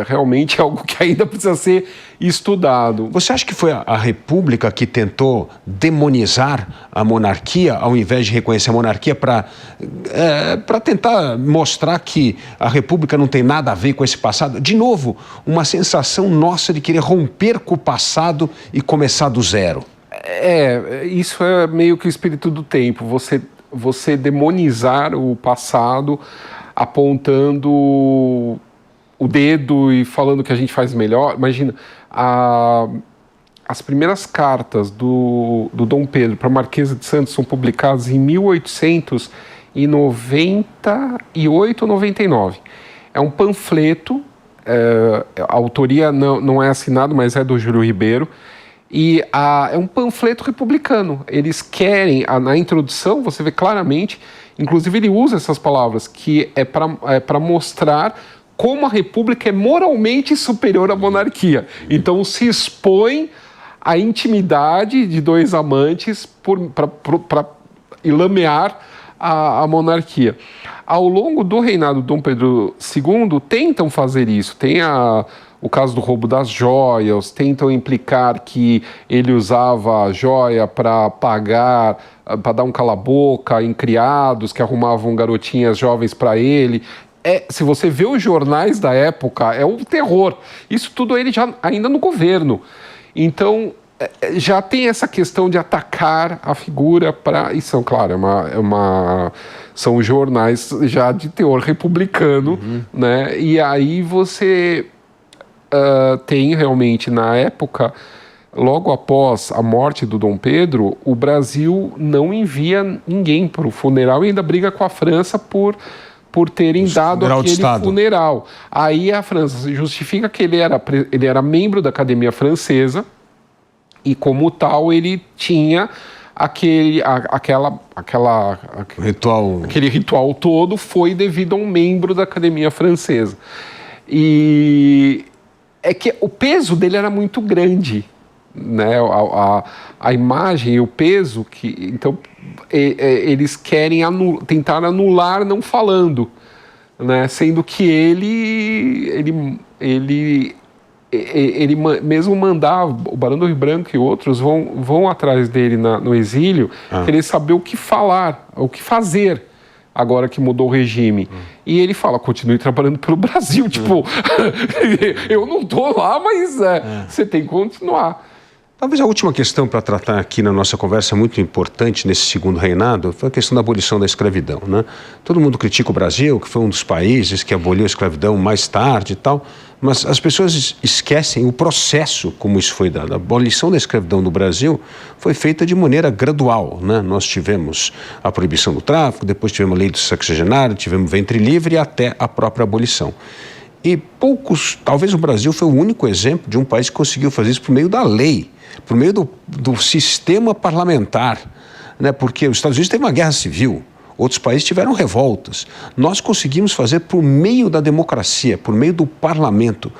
realmente é algo que ainda precisa ser estudado. Você acha que foi a República que tentou demonizar a monarquia, ao invés de reconhecer a monarquia, para tentar mostrar que a República não tem nada a ver com esse passado? De novo, uma sensação nossa de querer romper com o passado e começar do zero. Isso é meio que o espírito do tempo. Você demonizar o passado, apontando o dedo e falando que a gente faz melhor. Imagina, as primeiras cartas do Dom Pedro para a Marquesa de Santos são publicadas em 1898 ou 99. É um panfleto, a autoria não é assinada, mas é do Júlio Ribeiro. E é um panfleto republicano. Eles querem, na introdução, você vê claramente, inclusive ele usa essas palavras, que é para mostrar como a república é moralmente superior à monarquia. Então se expõe a intimidade de dois amantes para lamear a monarquia. Ao longo do reinado de Dom Pedro II, tentam fazer isso. Tem o caso do roubo das joias, tentam implicar que ele usava a joia para pagar, para dar um cala-boca em criados que arrumavam garotinhas jovens para ele. Se você vê os jornais da época, é um terror. Isso tudo ele já ainda no governo. Então, já tem essa questão de atacar a figura para... E são, claro, são jornais já de teor republicano, né? E aí você... tem realmente, na época, logo após a morte do Dom Pedro, o Brasil não envia ninguém para o funeral e ainda briga com a França por terem dado aquele funeral. Aí a França justifica que ele era membro da Academia Francesa e, como tal, ele tinha aquele ritual todo foi devido a um membro da Academia Francesa. E é que o peso dele era muito grande, né? A imagem e o peso então eles querem tentar anular não falando, né? Sendo que ele mesmo mandava o Barão do Rio Branco e outros vão atrás dele no exílio, querer saber o que falar, o que fazer agora que mudou o regime. E ele fala, continue trabalhando pelo Brasil. Tipo, eu não tô lá, mas você tem que continuar. Talvez a última questão para tratar aqui na nossa conversa, muito importante nesse segundo reinado, foi a questão da abolição da escravidão, né? Todo mundo critica o Brasil, que foi um dos países que aboliu a escravidão mais tarde e tal, mas as pessoas esquecem o processo como isso foi dado. A abolição da escravidão no Brasil foi feita de maneira gradual, né? Nós tivemos a proibição do tráfico, depois tivemos a lei do sexagenário, tivemos ventre livre e até a própria abolição. E talvez o Brasil foi o único exemplo de um país que conseguiu fazer isso por meio da lei, por meio do sistema parlamentar, né? Porque os Estados Unidos teve uma guerra civil, outros países tiveram revoltas. Nós conseguimos fazer por meio da democracia, por meio do parlamento.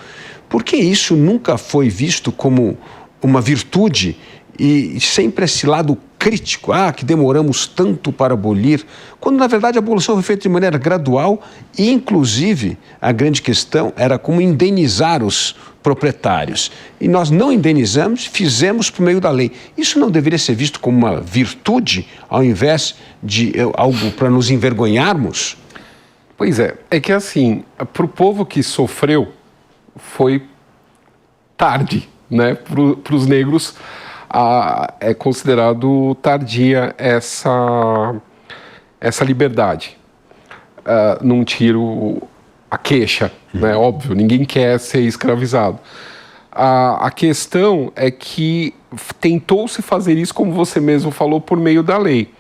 Por que isso nunca foi visto como uma virtude e sempre esse lado crítico, que demoramos tanto para abolir, quando na verdade a abolição foi feita de maneira gradual e inclusive a grande questão era como indenizar os proprietários. E nós não indenizamos, fizemos por meio da lei. Isso não deveria ser visto como uma virtude ao invés de algo para nos envergonharmos? Pois é que assim, para o povo que sofreu foi tarde, né? Para os negros é considerado tardia essa liberdade. Não tiro a queixa, né? Óbvio, ninguém quer ser escravizado. A questão é que tentou-se fazer isso, como você mesmo falou, por meio da lei.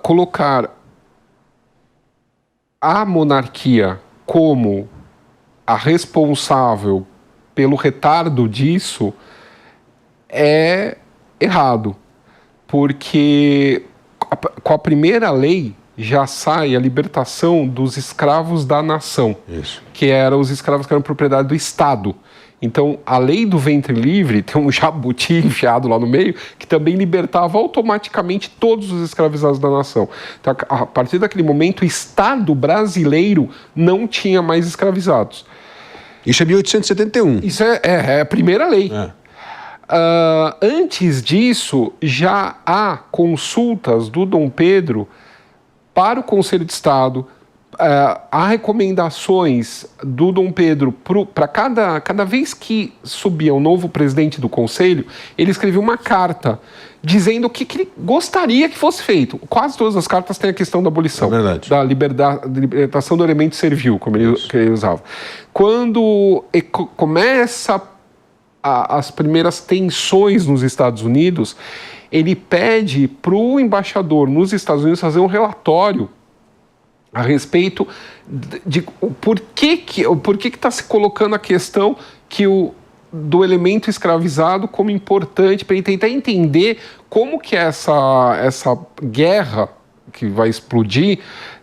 Colocar a monarquia como a responsável pelo retardo disso é errado, porque com a primeira lei já sai a libertação dos escravos da nação, que eram os escravos que eram propriedade do Estado. Então, a lei do ventre livre, tem um jabuti enfiado lá no meio, que também libertava automaticamente todos os escravizados da nação. Então, a partir daquele momento, o Estado brasileiro não tinha mais escravizados. Isso é 1871. Isso é a primeira lei. Antes disso, já há consultas do Dom Pedro para o Conselho de Estado. Há recomendações do Dom Pedro para cada vez que subia um novo presidente do Conselho, ele escrevia uma carta dizendo o que ele gostaria que fosse feito. Quase todas as cartas têm a questão da abolição, da libertação do elemento servil, como que ele usava. Quando começa as primeiras tensões nos Estados Unidos, ele pede para o embaixador nos Estados Unidos fazer um relatório a respeito de por que está se colocando a questão do elemento escravizado como importante, para ele tentar entender como que essa guerra que vai explodir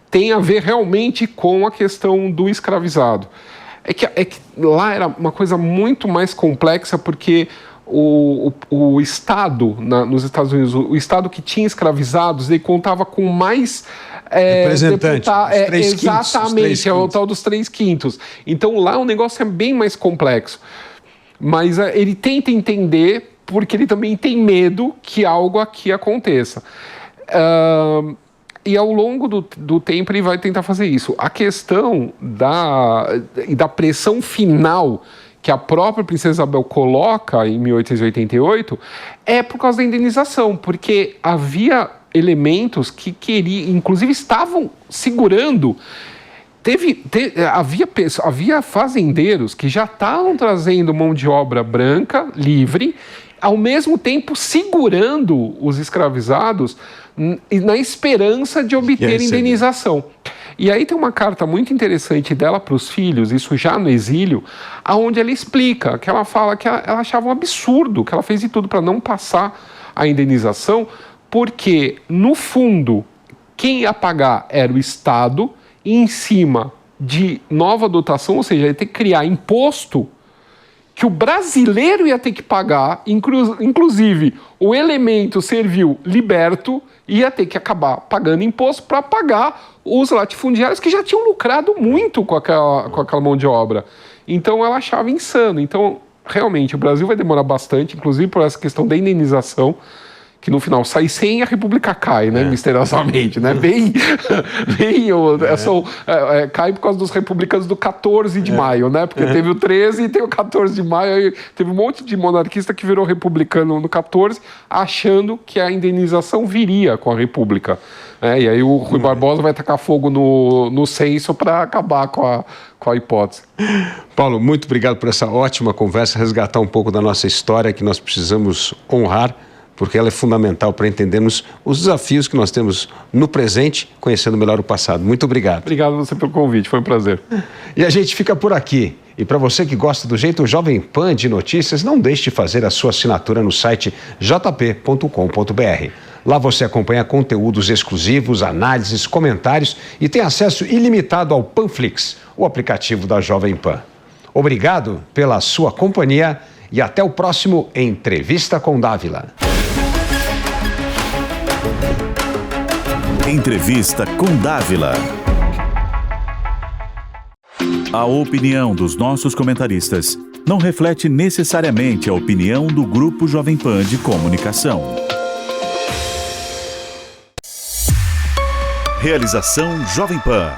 tem a ver realmente com a questão do escravizado. É que lá era uma coisa muito mais complexa, porque o Estado, nos Estados Unidos, o Estado que tinha escravizados, ele contava com mais representante, exatamente, é o tal dos 3/5. Então lá o negócio é bem mais complexo. Mas ele tenta entender porque ele também tem medo que algo aqui aconteça. E ao longo do tempo ele vai tentar fazer isso. A questão da pressão final que a própria Princesa Isabel coloca em 1888 é por causa da indenização, porque havia elementos que inclusive estavam segurando. Havia fazendeiros que já estavam trazendo mão de obra branca, livre, ao mesmo tempo segurando os escravizados na esperança de obter indenização. E aí tem uma carta muito interessante dela para os filhos, isso já no exílio, onde ela explica, que ela fala que ela achava um absurdo, que ela fez de tudo para não passar a indenização, porque, no fundo, quem ia pagar era o Estado, e em cima de nova dotação, ou seja, ia ter que criar imposto que o brasileiro ia ter que pagar, inclusive o elemento servil liberto ia ter que acabar pagando imposto para pagar os latifundiários que já tinham lucrado muito com aquela mão de obra. Então ela achava insano. Então, realmente, o Brasil vai demorar bastante, inclusive por essa questão da indenização, que no final sai sem e a República cai, né? Misteriosamente, né? Cai por causa dos republicanos do 14 de maio, né? Porque teve o 13 e tem o 14 de maio, aí teve um monte de monarquista que virou republicano no 14, achando que a indenização viria com a República. E aí o Rui Barbosa vai tacar fogo no censo para acabar com a hipótese. Paulo, muito obrigado por essa ótima conversa, resgatar um pouco da nossa história que nós precisamos honrar, porque ela é fundamental para entendermos os desafios que nós temos no presente, conhecendo melhor o passado. Muito obrigado. Obrigado a você pelo convite, foi um prazer. E a gente fica por aqui. E para você que gosta do jeito Jovem Pan de notícias, não deixe de fazer a sua assinatura no site jp.com.br. Lá você acompanha conteúdos exclusivos, análises, comentários e tem acesso ilimitado ao Panflix, o aplicativo da Jovem Pan. Obrigado pela sua companhia e até o próximo Entrevista com Dávila. Entrevista com Dávila. A opinião dos nossos comentaristas não reflete necessariamente a opinião do Grupo Jovem Pan de Comunicação. Realização Jovem Pan.